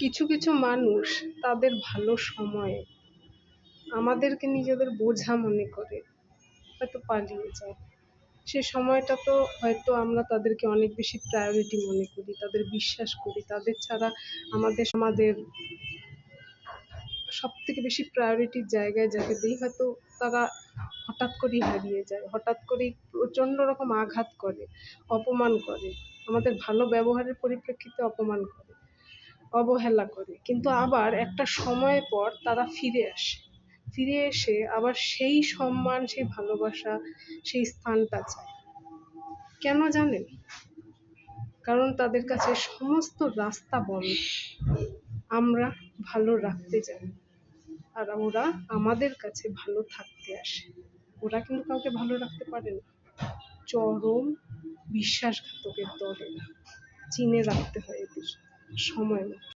কিছু কিছু মানুষ তাদের ভালো সময়ে আমাদেরকে নিজেদের বোঝা মনে করে হয়তো পালিয়ে যায়। সে সময়টা তো হয়তো আমরা তাদেরকে অনেক বেশি প্রায়োরিটি মনে করি, তাদের বিশ্বাস করি, তাদের ছাড়া আমাদের সব থেকে বেশি প্রায়োরিটির জায়গায় যাকে দিই, হয়তো তারা হঠাৎ করেই হারিয়ে যায়, হঠাৎ করেই প্রচণ্ড রকম আঘাত করে, অপমান করে, আমাদের ভালো ব্যবহারের পরিপ্রেক্ষিতে অপমান করে, অবহেলা করে, কিন্তু আবার একটা সময় পর তারা ফিরে আসে, ফিরে এসে আবার সেই সম্মান, সেই ভালোবাসা, সেই স্থানটা চায়। কেন জানেন? কারণ তাদের কাছে সমস্ত রাস্তা বন্ধ। আমরা ভালো রাখতে জানি, আর ওরা আমাদের কাছে ভালো থাকতে আসে। ওরা কিন্তু কাউকে ভালো রাখতে পারে না। চরম বিশ্বাসঘাতকের দল এরা। চিনে রাখতে হয় এদের সময় মতো।